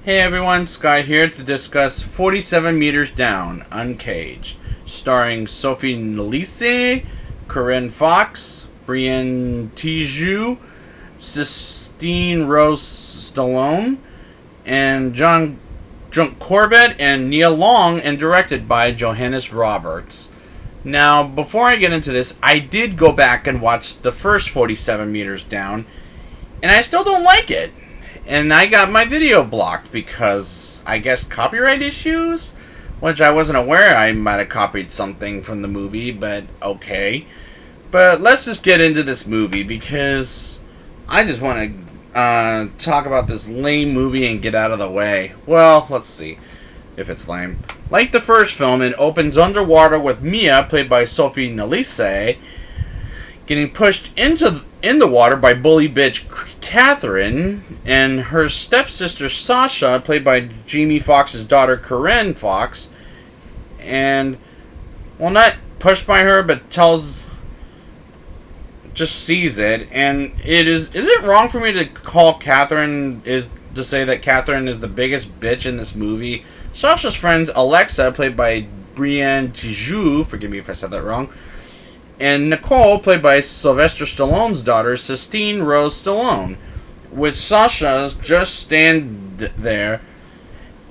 Hey everyone, Sky here to discuss 47 Meters Down Uncaged, starring Sophie Nélisse, Corinne Fox, Brienne Tijoux, Sistine Rose Stallone, and John Corbett and Nia Long, and directed by Johannes Roberts. Now, before I get into this, I did go back and watch the first 47 Meters Down, and I still don't like it. And I got my video blocked because, I guess, copyright issues? Which I wasn't aware I might have copied something from the movie, but okay. But let's just get into this movie because I just want to talk about this lame movie and get out of the way. Well, let's see if it's lame. Like the first film, it opens underwater with Mia, played by Sophie Nélisse, getting pushed in the water by bully bitch Catherine, and her stepsister Sasha, played by Jamie Foxx's daughter Corinne Fox, and, well, not pushed by her, but just sees it, and is it wrong for me to say that Catherine is the biggest bitch in this movie? Sasha's friends Alexa, played by Brienne Tijoux, forgive me if I said that wrong, and Nicole, played by Sylvester Stallone's daughter, Sistine Rose Stallone, with Sasha just stand there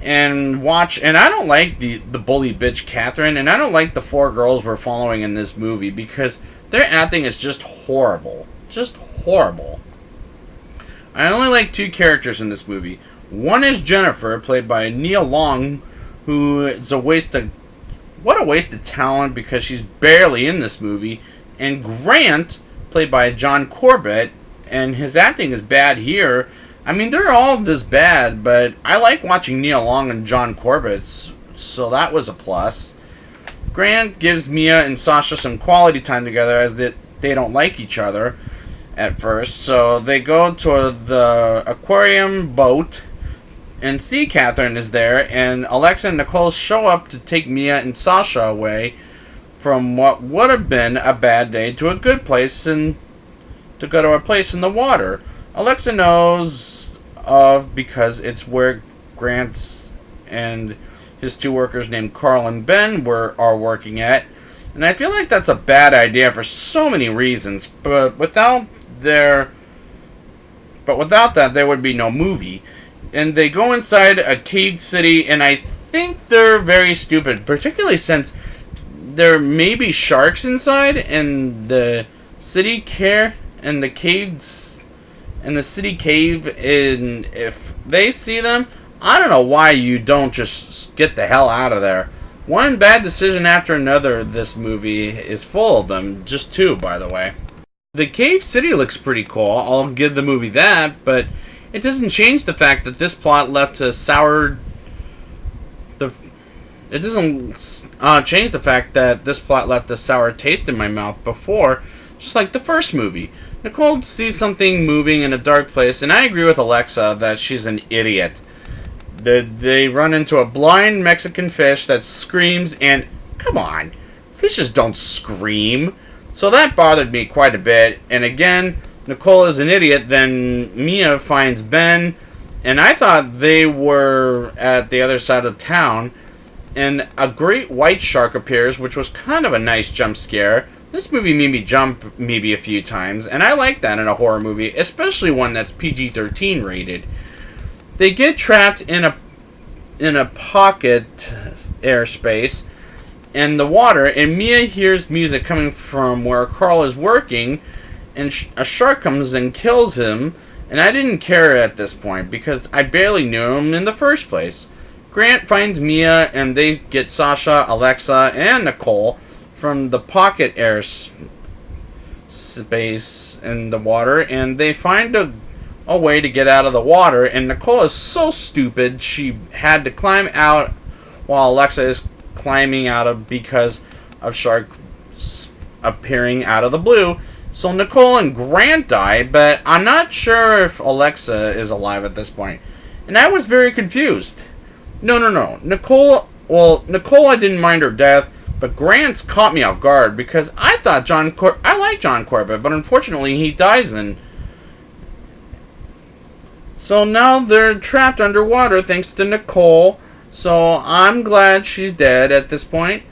and watch. And I don't like the bully bitch Catherine, and I don't like the four girls we're following in this movie because their acting is just horrible. Just horrible. I only like two characters in this movie. One is Jennifer, played by Nia Long, who is what a waste of talent because she's barely in this movie. And Grant, played by John Corbett, and his acting is bad here. I mean, they're all this bad, but I like watching Nia Long and John Corbett, so that was a plus. Grant gives Mia and Sasha some quality time together as they don't like each other at first. So they go to the aquarium boat and see Catherine is there, and Alexa and Nicole show up to take Mia and Sasha away from what would have been a bad day to a good place and to go to a place in the water. Alexa knows of because it's where Grant's and his two workers named Carl and Ben are working at, and I feel like that's a bad idea for so many reasons. But without that, there would be no movie. And they go inside a caved city, and I think they're very stupid, particularly since there may be sharks inside, and the city cave, and if they see them, I don't know why you don't just get the hell out of there. One bad decision after another, this movie is full of them. Just two, by the way. The cave city looks pretty cool, I'll give the movie that, but it doesn't change the fact that this plot left a sour... It doesn't change the fact that this plot left a sour taste in my mouth before, just like the first movie. Nicole sees something moving in a dark place, and I agree with Alexa that she's an idiot. They run into a blind Mexican fish that screams, and come on, fishes don't scream. So that bothered me quite a bit, and again, Nicole is an idiot. Then Mia finds Ben, and I thought they were at the other side of town, and a great white shark appears, which was kind of a nice jump scare. This movie made me jump maybe a few times, and I like that in a horror movie, especially one that's PG-13 rated. They get trapped in a pocket airspace in the water, and Mia hears music coming from where Carl is working, and a shark comes and kills him, and I didn't care at this point because I barely knew him in the first place. Grant finds Mia, and they get Sasha, Alexa, and Nicole from the pocket airspace in the water, and they find a way to get out of the water, and Nicole is so stupid she had to climb out while Alexa is climbing out of because of sharks appearing out of the blue. So Nicole and Grant die, but I'm not sure if Alexa is alive at this point. And I was very confused. No. Nicole I didn't mind her death, but Grant's caught me off guard because I thought I like John Corbett, but unfortunately he dies in So now they're trapped underwater thanks to Nicole. So I'm glad she's dead at this point.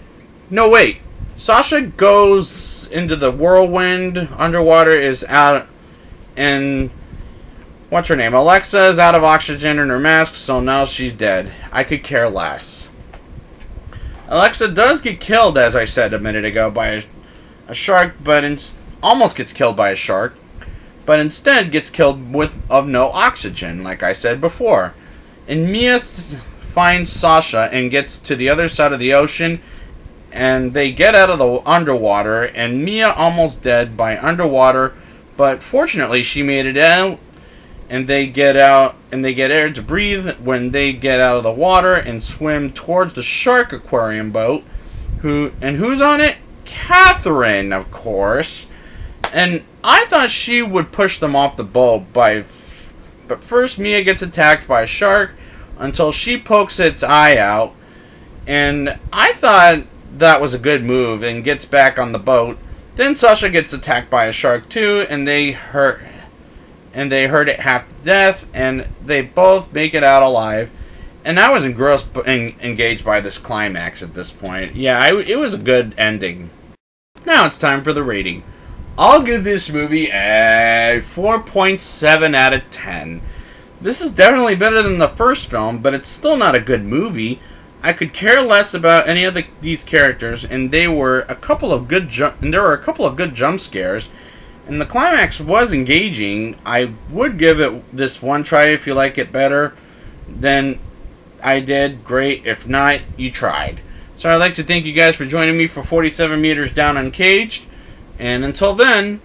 No, wait. Sasha goes into the whirlwind. Underwater is out. And what's her name? Alexa is out of oxygen in her mask. So now she's dead. I could care less. Alexa does get killed, as I said a minute ago, by a shark. But almost gets killed by a shark. But instead gets killed of no oxygen, like I said before. And Mia finds Sasha and gets to the other side of the ocean, and they get out of the underwater, and Mia almost dead by underwater, but fortunately she made it out, and they get out, and they get air to breathe when they get out of the water and swim towards the shark aquarium boat. Who's on it? Catherine, of course. And I thought she would push them off the boat but first Mia gets attacked by a shark until she pokes its eye out. And I thought that was a good move and gets back on the boat. Then Sasha gets attacked by a shark too, and they hurt it half to death, and they both make it out alive. And I was engaged by this climax at this point. Yeah, it was a good ending. Now it's time for the rating. I'll give this movie a 4.7 out of 10. This is definitely better than the first film, but it's still not a good movie. I could care less about any of these characters, and there were a couple of good jump scares, and the climax was engaging. I would give it this one try if you like it better than I did. Great. If not, you tried. So I'd like to thank you guys for joining me for 47 Meters Down Uncaged. And until then,